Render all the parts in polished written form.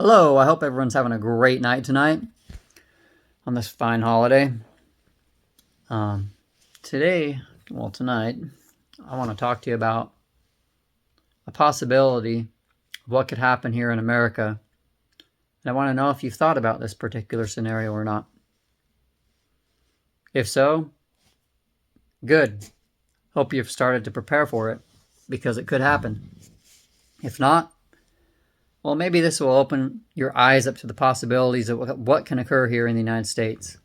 Hello, I hope everyone's having a great night tonight on this fine holiday. Tonight, I want to talk to you about a possibility of what could happen here in America. And I want to know if you've thought about this particular scenario or not. If so, good. Hope you've started to prepare for it, because it could happen. If not, well, maybe this will open your eyes up to the possibilities of what can occur here in the United States.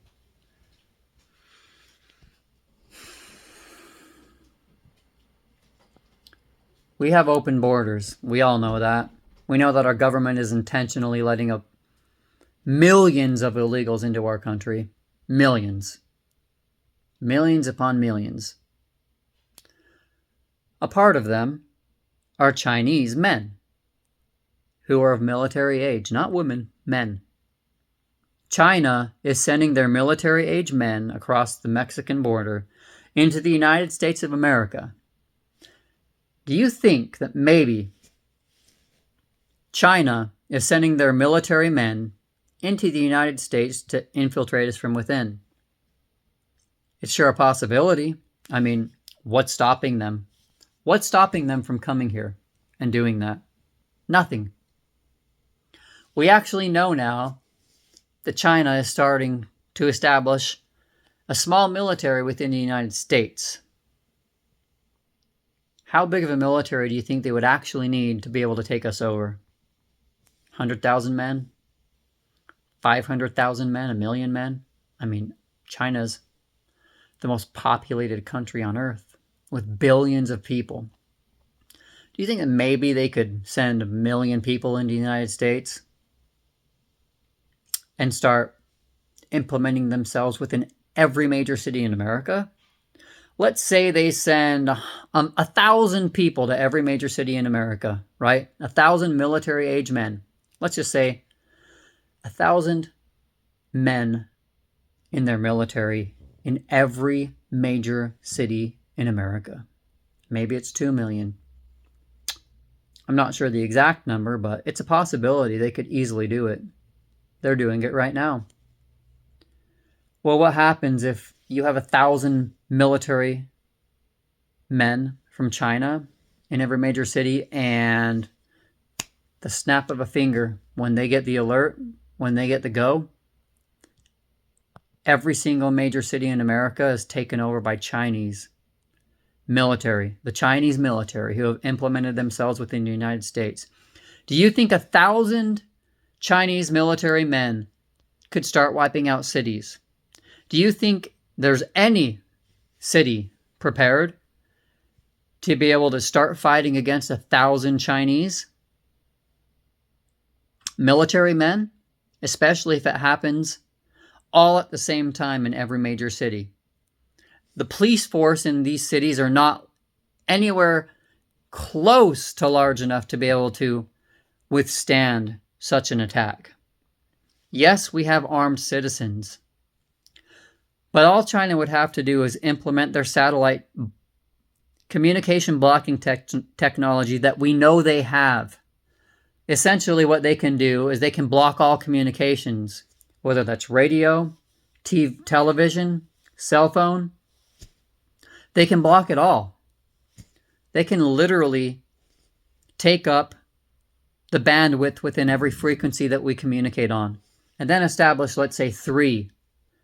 We have open borders. We all know that. We know that our government is intentionally letting up millions of illegals into our country. Millions. Millions upon millions. A part of them are Chinese men who are of military age, not women, men. China is sending their military age men across the Mexican border into the United States of America. Do you think that maybe China is sending their military men into the United States to infiltrate us from within? It's sure a possibility. I mean, what's stopping them? What's stopping them from coming here and doing that? Nothing. We actually know now that China is starting to establish a small military within the United States. How big of a military do you think they would actually need to be able to take us over? 100,000 men? 500,000 men? 1 million men? I mean, China's the most populated country on earth with billions of people. Do you think that maybe they could send 1 million people into the United States and start implementing themselves within every major city in America? Let's say they send 1,000 people to every major city in America, right? 1,000 military age men. Let's just say 1,000 men in their military in every major city in America. Maybe it's 2 million. I'm not sure the exact number, but it's a possibility. They could easily do it. They're doing it right now. Well, what happens if you have 1,000 military men from China in every major city, and the snap of a finger, when they get the alert, when they get the go, every single major city in America is taken over by Chinese military, the Chinese military, who have implemented themselves within the United States? Do you think 1,000 Chinese military men could start wiping out cities? Do you think there's any city prepared to be able to start fighting against 1,000 Chinese military men, especially if it happens all at the same time in every major city? The police force in these cities are not anywhere close to large enough to be able to withstand such an attack. Yes, we have armed citizens, but all China would have to do is implement their satellite communication blocking technology that we know they have. Essentially, what they can do is they can block all communications, whether that's radio, television, cell phone. They can block it all. They can literally take up the bandwidth within every frequency that we communicate on, and then establish, let's say, 3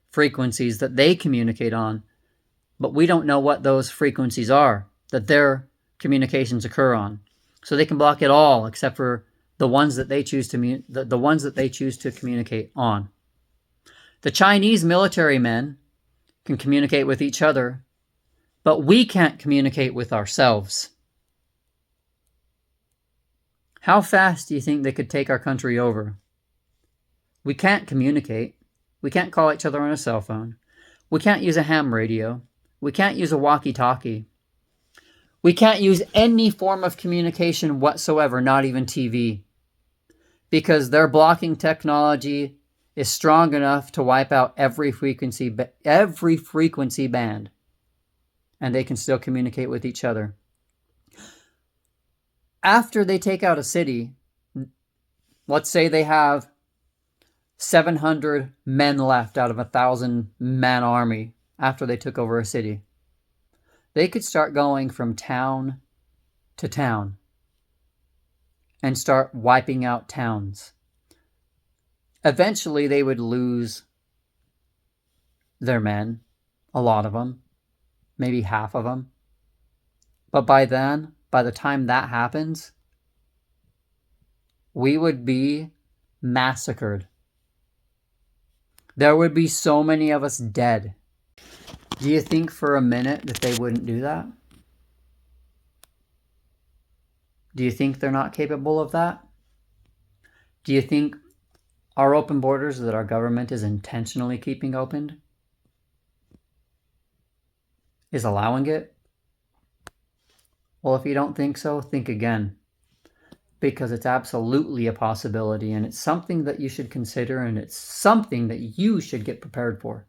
frequencies that they communicate on, but we don't know what those frequencies are that their communications occur on. So they can block it all except for the ones that they choose to the ones that they choose to communicate on. The Chinese military men can communicate with each other, but we can't communicate with ourselves. How fast do you think they could take our country over? We can't communicate. We can't call each other on a cell phone. We can't use a ham radio. We can't use a walkie-talkie. We can't use any form of communication whatsoever, not even TV, because their blocking technology is strong enough to wipe out every frequency band, and they can still communicate with each other. After they take out a city, Let's say they have 700 men left out of a 1,000-man army after they took over a city. They could start going from town to town and start wiping out towns. Eventually, they would lose their men, a lot of them, maybe half of them. But by then, by the time that happens, we would be massacred. There would be so many of us dead. Do you think for a minute that they wouldn't do that? Do you think they're not capable of that? Do you think our open borders that our government is intentionally keeping open is allowing it? Well, if you don't think so, think again. Because it's absolutely a possibility, and it's something that you should consider, and it's something that you should get prepared for.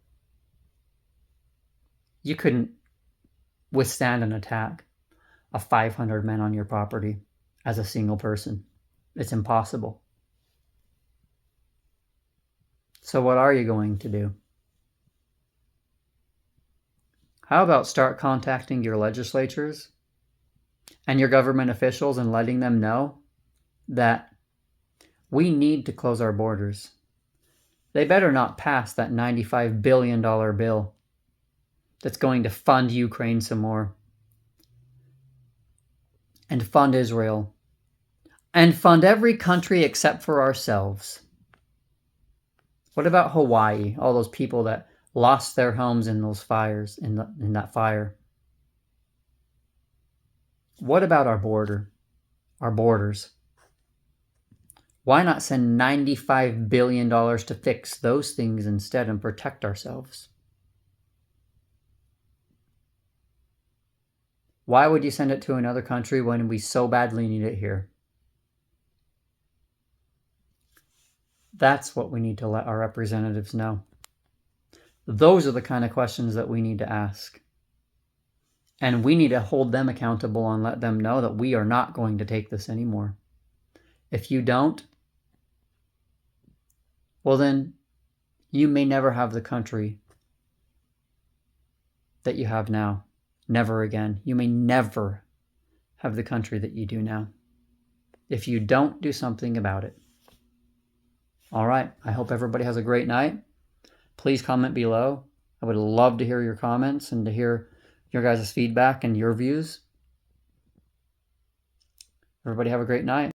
You couldn't withstand an attack of 500 men on your property as a single person. It's impossible. So what are you going to do? How about start contacting your legislatures and your government officials and letting them know that we need to close our borders. They better not pass that $95 billion bill that's going to fund Ukraine some more, and fund Israel, and fund every country except for ourselves. What about Hawaii? All those people that lost their homes in those fires, in that fire. What about our borders? Why not send $95 billion to fix those things instead and protect ourselves? Why would you send it to another country when we so badly need it here? That's what we need to let our representatives know. Those are the kind of questions that we need to ask. And we need to hold them accountable and let them know that we are not going to take this anymore. If you don't, well then, you may never have the country that you have now. Never again. You may never have the country that you do now if you don't do something about it. All right. I hope everybody has a great night. Please comment below. I would love to hear your comments and to hear your guys' feedback and your views. Everybody have a great night.